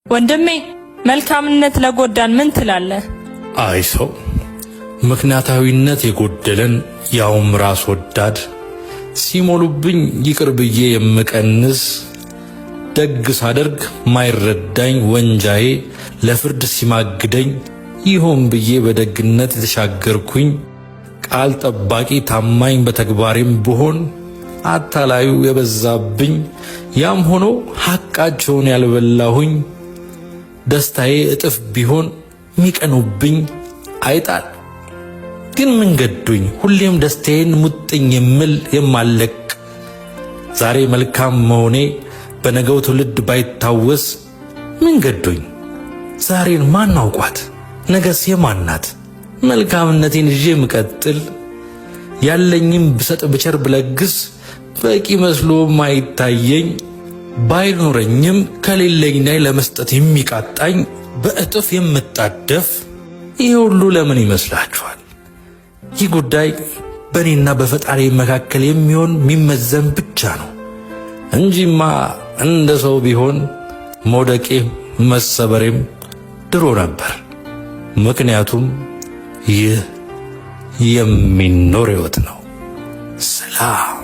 ወንድሜ መልካምነት ለጎዳን ምን ትላለህ? አይ ሰው ምክንያታዊነት የጎደለን ያውም ራስ ወዳድ ሲሞሉብኝ ይቅር ብዬ የምቀንስ ደግ ሳደርግ ማይረዳኝ ወንጃዬ ለፍርድ ሲማግደኝ ይሆን ብዬ በደግነት ተሻገርኩኝ ቃል ጠባቂ ታማኝ በተግባሬም ብሆን አታላዩ የበዛብኝ ያም ሆኖ ሐቃቸውን ያልበላሁኝ ደስታዬ እጥፍ ቢሆን ሚቀኑብኝ አይጣል ግን ምን ገዶኝ ሁሌም ደስታዬን ሙጥኝ የምል የማለቅ ዛሬ መልካም መሆኔ በነገው ትውልድ ባይታወስ ምን ገዶኝ ዛሬን ማን አውቋት ነገስ የማናት መልካምነቴን ይዤ ምቀጥል ያለኝም ብሰጥ ብቸር ብለግስ በቂ መስሎ ማይታየኝ ባይኖረኝም ከሌለኝ ላይ ለመስጠት የሚቃጣኝ በእጥፍ የምጣደፍ ይሄ ሁሉ ለምን ይመስላችኋል? ይህ ጉዳይ በእኔና በፈጣሪ መካከል የሚሆን የሚመዘን ብቻ ነው እንጂማ እንደ ሰው ቢሆን መውደቄም መሰበሬም ድሮ ነበር። ምክንያቱም ይህ የሚኖር ሕይወት ነው። ሰላም